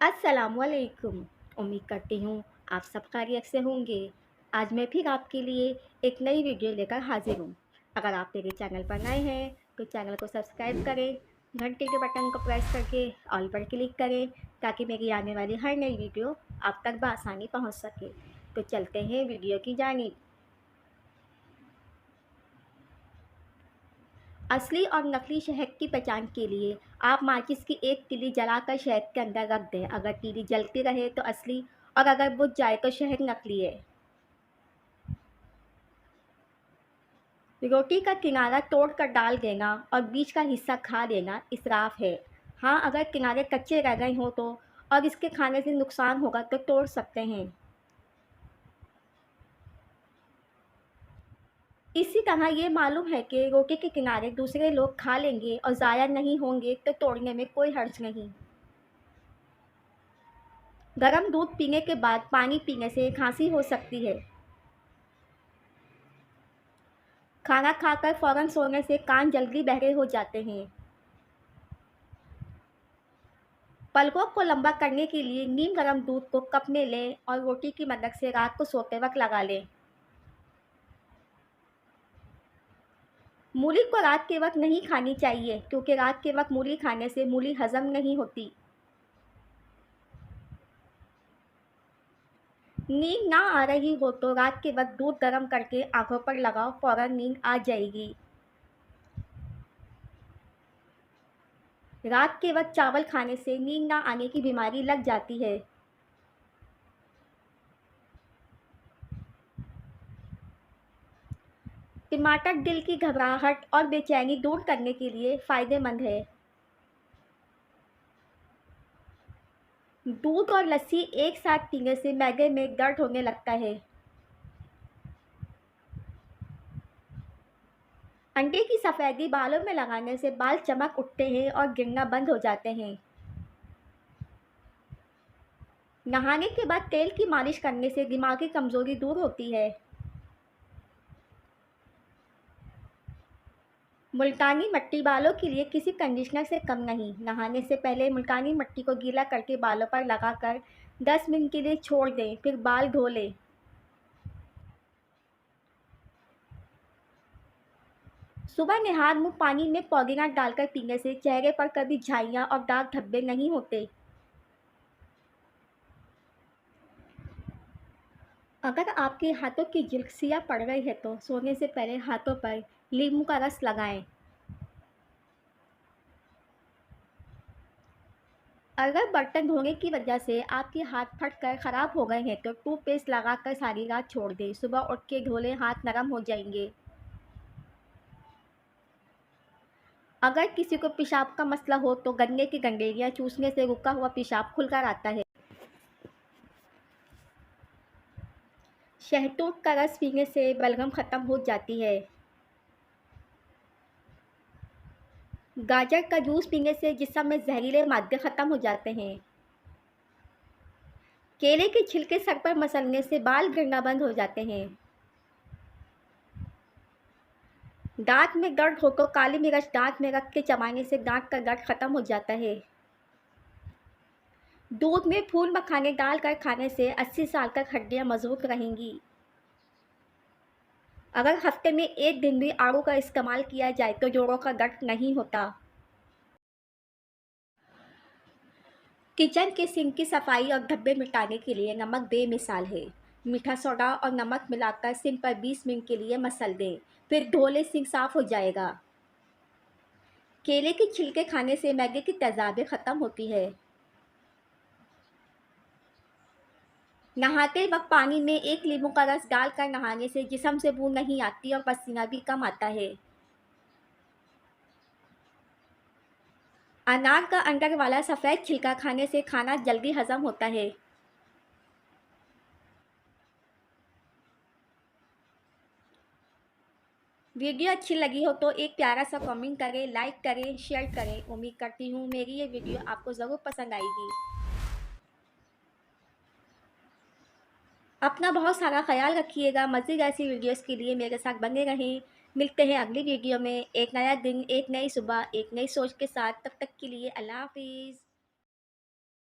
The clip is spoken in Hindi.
अस्सलामुअलैकुम। उम्मीद करती हूँ आप सब खैरियत से होंगे। आज मैं फिर आपके लिए एक नई वीडियो लेकर हाजिर हूँ। अगर आप मेरे चैनल पर नए हैं तो चैनल को सब्सक्राइब करें, घंटे के बटन को प्रेस करके ऑल पर क्लिक करें ताकि मेरी आने वाली हर नई वीडियो आप तक बआसानी पहुँच सके। तो चलते हैं वीडियो की जानिब। असली और नकली शहद की पहचान के लिए आप माचिस की एक तीली जलाकर शहद के अंदर रख दें। अगर तीली जलती रहे तो असली, और अगर बुझ जाए तो शहद नकली है। रोटी का किनारा तोड़ कर डाल देना और बीच का हिस्सा खा लेना इसराफ है। हाँ, अगर किनारे कच्चे रह गए हों तो, और इसके खाने से नुकसान होगा तो तोड़ सकते हैं। इसी तरह ये मालूम है कि रोटी के किनारे दूसरे लोग खा लेंगे और ज़ाया नहीं होंगे तो तोड़ने में कोई हर्ज नहीं। गर्म दूध पीने के बाद पानी पीने से खांसी हो सकती है। खाना खाकर फ़ौरन सोने से कान जल्दी बहरे हो जाते हैं। पलकों को लंबा करने के लिए नीम गर्म दूध को कप में लें और रोटी की मदद से रात को सोते वक्त लगा लें। मूली को रात के वक्त नहीं खानी चाहिए क्योंकि रात के वक्त मूली खाने से मूली हजम नहीं होती। नींद ना आ रही हो तो रात के वक्त दूध गर्म करके आंखों पर लगाओ, फ़ौरन नींद आ जाएगी। रात के वक्त चावल खाने से नींद ना आने की बीमारी लग जाती है। टमाटर दिल की घबराहट और बेचैनी दूर करने के लिए फ़ायदेमंद है। दूध और लस्सी एक साथ पीने से मैदे में दर्द होने लगता है। अंडे की सफ़ेदी बालों में लगाने से बाल चमक उठते हैं और गिरना बंद हो जाते हैं। नहाने के बाद तेल की मालिश करने से दिमागी कमज़ोरी दूर होती है। मुल्तानी मिट्टी बालों के लिए किसी कंडीशनर से कम नहीं। नहाने से पहले मुल्तानी मिट्टी को गीला करके बालों पर लगाकर 10 मिनट के लिए छोड़ दें, फिर बाल धो लें। सुबह निहार मुँह पानी में पुदीना डालकर पीने से चेहरे पर कभी झाइयाँ और दाग धब्बे नहीं होते। अगर आपके हाथों की झुलसियाँ पड़ रही है तो सोने से पहले हाथों पर नींबू का रस लगाएं। अगर बर्तन धोने की वजह से आपके हाथ फट कर ख़राब हो गए हैं तो टूथपेस्ट लगाकर सारी रात छोड़ दें। सुबह उठ के धो लें, हाथ नरम हो जाएंगे। अगर किसी को पेशाब का मसला हो तो गन्ने की गंडेरियाँ चूसने से रुका हुआ पेशाब खुलकर आता है। शहतूत का रस पीने से बलगम ख़त्म हो जाती है। गाजर का जूस पीने से जिस्म में जहरीले मादे ख़त्म हो जाते हैं। केले के छिलके सर पर मसलने से बाल गिरना बंद हो जाते हैं। दांत में दर्द हो तो काली मिर्च दांत में रख के चबाने से दांत का दर्द ख़त्म हो जाता है। दूध में फूल मखाने डालकर खाने से 80 साल तक हड्डियां मजबूत रहेंगी। अगर हफ्ते में एक दिन भी आड़ू का इस्तेमाल किया जाए तो जोड़ों का दर्द नहीं होता। किचन के सिंक की सफाई और धब्बे मिटाने के लिए नमक बेमिसाल है। मीठा सोडा और नमक मिलाकर सिंक पर 20 मिनट के लिए मसल दें, फिर धो लें, सिंक साफ हो जाएगा। केले के छिलके खाने से मैदे की तेजाबी ख़त्म होती है। नहाते वक्त पानी में एक नींबू का रस डालकर नहाने से जिस्म से बू नहीं आती और पसीना भी कम आता है। अनार का अंदर वाला सफ़ेद छिलका खाने से खाना जल्दी हजम होता है। वीडियो अच्छी लगी हो तो एक प्यारा सा कमेंट करें, लाइक करें, शेयर करें। उम्मीद करती हूँ मेरी ये वीडियो आपको ज़रूर पसंद आएगी। अपना बहुत सारा ख्याल रखिएगा। मज़ीद ऐसी वीडियोस के लिए मेरे साथ बने रहें। मिलते हैं अगली वीडियो में। एक नया दिन, एक नई सुबह, एक नई सोच के साथ। तब तक के लिए अल्लाह हाफिज़।